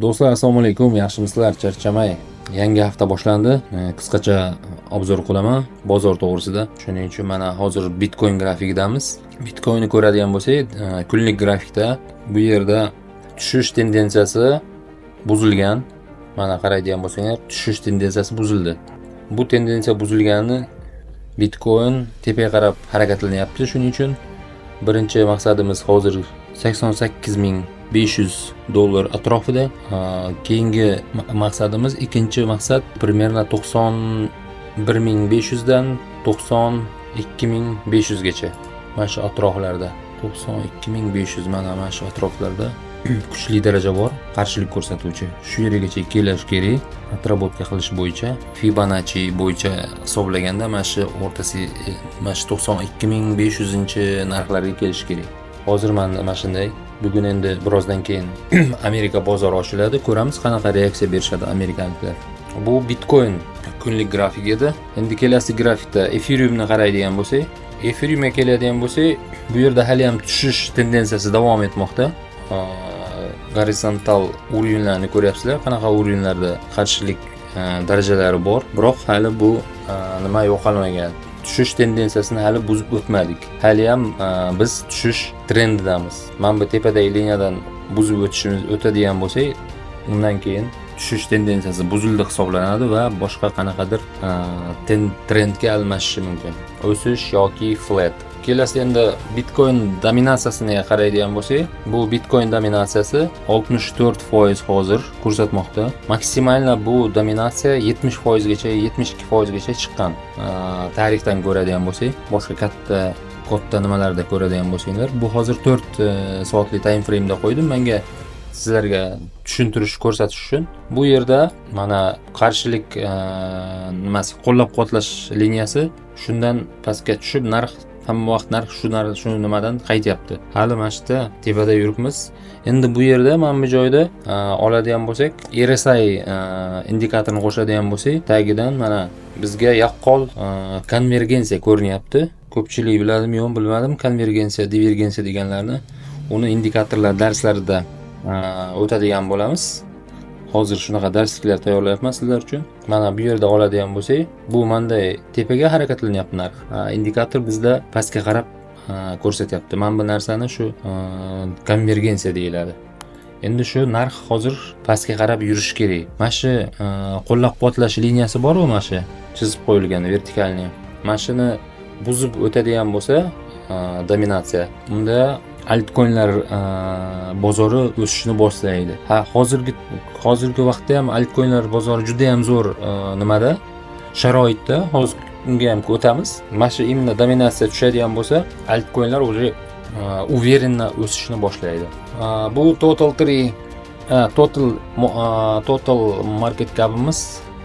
Do'stlar, assalomu alaykum. Yaxshimisizlar? Charchamay. Yangi hafta boshlandi. Qisqacha obzor qilaman bozor to'g'risida. Shuning uchun mana hozir Bitcoin grafikidamiz. Bitcoinni ko'radigan bo'lsak, kunlik grafikda bu yerda tushish tendensiyasi buzilgan. Mana qaraydigan bo'lsanglar, tushish tendensiyasi buzildi. Bu tendensiya buzilgani Bitcoin tepaga qarab harakatlanyapti. Shuning uchun birinchi maqsadimiz hozir 88.500 dollar atrofida. Keyingi maqsadimiz, ikkinchi maqsad примерно 91.500 dan 92.500 gacha. Mana shu atroflarda 92.500 mana shu atroflarda kuchli daraja bor, qarshilik ko'rsatuvchi. Shu yergacha kelish kerak. Atrobotka qilish bo'yicha, Fibonacci bo'yicha hisoblaganda mana shu o'rtasi, mana shu 92.500 narxlarga kelish kerak. Hozir mana shunday. Bugun endi birozdan keyin Amerika bozori ochiladi, ko'ramiz qanaqa reaksiya berishadi amerikaliklar. Bu Bitcoin kunlik grafik edi. Endi kelasi grafikda Ethereumni qaraydigan bo'lsak, Ethereumga keladigan bo'lsak, bu yerda hali ham tushish tendensiyasi davom etmoqda. Horizontal urinlarni ko'ryapsizlar, qanaqa urinlarda qarshilik darajalari bor, biroq hali bu nima yo'qolmagan. Tushish tendensiyasini hali buzib o'tmadik. Hali ham biz tushish trendidamiz. Mana bu tepadagi liniyadan buzib o'tadigan bo'lsak, undan keyin tushish tendensiyasi buzildi hisoblanadi va boshqa qanaqadir trendga almashishi mumkin. O'sish yoki flat. Kelasi endi Bitcoin dominatsiyasiga qaraydigan bo'lsak, bu Bitcoin dominatsiyasi 64% hozir ko'rsatmoqda. Maksimal bu dominatsiya 70% gacha, 72% gacha chiqqan. Tarixdan ko'radigan bo'lsak, boshqa katta nimalarda ko'radigan bo'lsanglar, bu hozir 4 soatli time frame da qo'ydim menga sizlarga tushuntirish ko'rsatish uchun. Bu yerda mana qarshilik nimasi, qo'llab-quvvatlash liniyasi shundan pastga tushib, narx hamma vaqt shu nimadan qaytyapti. Hali mana shu tepada yuribmiz. Endi bu yerda mana bu joyda oladigan bo'lsak, RSI indikatorni qo'shadigan bo'lsak, tagidan mana bizga yaqqol konvergensiya ko'rinyapti. Ko'pchilik biladimi yo'q bilmadim, konvergensiya, divergensiya deganlarni. Uni indikatorlar darslarida o'tadigan bo'lamiz. Hozir shunaqa darsliklar tayyorlayapman sizlar uchun. Mana bu yerda oladigan bo'lsak, bu manday tepaga harakatlanyapti narx. Indikator bizda pastga qarab ko'rsatyapti. Mana bu narsani shu konvergensiya deyiladi. Endi shu narx hozir pastga qarab yurishi kerak. Mana shu qo'llab-quvvatlash liniyasi bor-ku, mana shu chizib qo'yilgan vertikalni. Mana shuni buzib o'tadigan bo'lsa, dominatsiya, unda altcoinlar bozori o'sishni boshlaydi. Hozirgi vaqtda ham altcoinlar bozori juda ham zo'r nimada, sharoitda. Hozir unga ham o'tamiz. Mana shu imенно dominatsiya tushadigan bo'lsa, altcoinlar уже уверенно o'sishni boshlaydi. Bu total market capimiz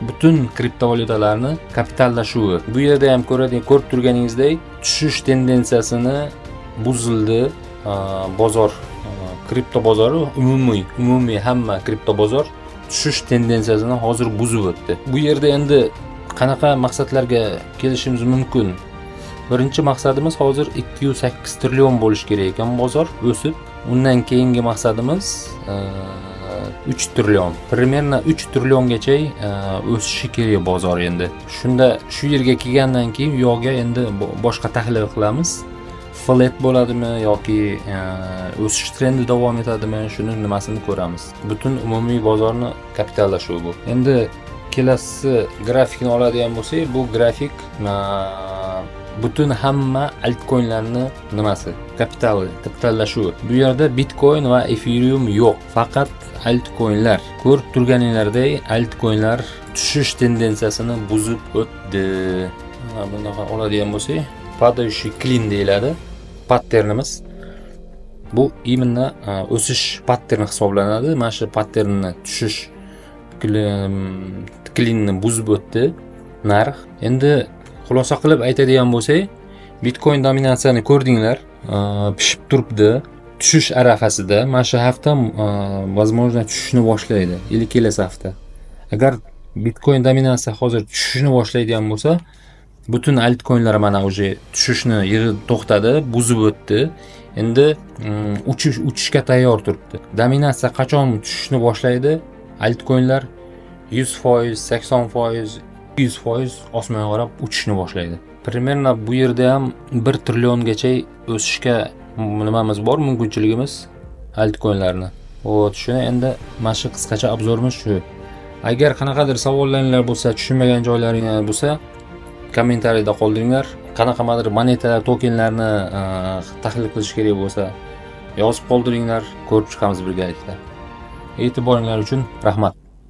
butun kriptovalyutalarni kapitallashuvi. Bu yerda ham ko'rib turganingizdek, tushish tendensiyasini buzildi. Bozor, kripto bozori, umumiy hamma kripto bozor tushish tendensiyasini hozir buzib o'tdi. Bu yerda endi qanaqa maqsadlarga kelishimiz mumkin? Birinchi maqsadimiz hozir 208 trillion bo'lish kerak ekan bozor o'sib. Undan keyingi maqsadimiz 3 trillion. Примерно 3 trilliongacha o'sishi kerak bozor endi. Shunda shu yerga kelgandan keyin u yoqga endi boshqa tahlil qilamiz. Flat bo'ladimi yoki o'sish trendi davom etadimi, shuni nimasini ko'ramiz. Butun umumiy bozorni kapitallashuvi bu. Endi kelasi grafikni oladigan bo'lsak, bu grafik butun hamma altcoinlarni nimasi, kapitallashuvi. Bu yerda Bitcoin va Ethereum yo'q, faqat altcoinlar. Ko'rib turganinglardek, altcoinlar tushish tendensiyasini buzib o'tdi. Bunaqa oladigan bo'lsak, падающий клин deyiladi patternimiz. Bu именно o'sish patterni hisoblanadi. Mana shu patternni tushish klinni buzib o'tdi narx. Endi xulosa qilib aytadigan bo'lsak, Bitcoin dominatsiyani ko'rdinglar, pishib turibdi, tushish arafasida. Mana shu hafta возможно tushishni boshlaydi. Или kelasi hafta. Agar Bitcoin dominatsiya hozir tushishni boshlaydigan bo'lsa, butun altcoinlar mana уже tushishni yig'i to'xtadi, buzib o'tdi. Endi uchishga tayyor turibdi. Dominatsiya qachon tushishni boshlaydi? Altcoin'lar 100%, 80%, 200% osmonga qarab uchishni boshlaydi. Примерно bu yerda ham 1 trilliongacha o'sishga nimamiz bor, mumkinchiligimiz altcoin'larni. Shuni endi mana shu qisqacha obzorimiz shu. Agar qanaqadir savollaringlar bo'lsa, tushunmagan joylaringiz bo'lsa, kommentariyada qoldiringlar. Qanaqadir monetalar, tokenlarni tahlil qilish kerak bo'lsa, yozib qoldiringlar, ko'rib chiqamiz birgalikda. E'tiboringlar uchun rahmat.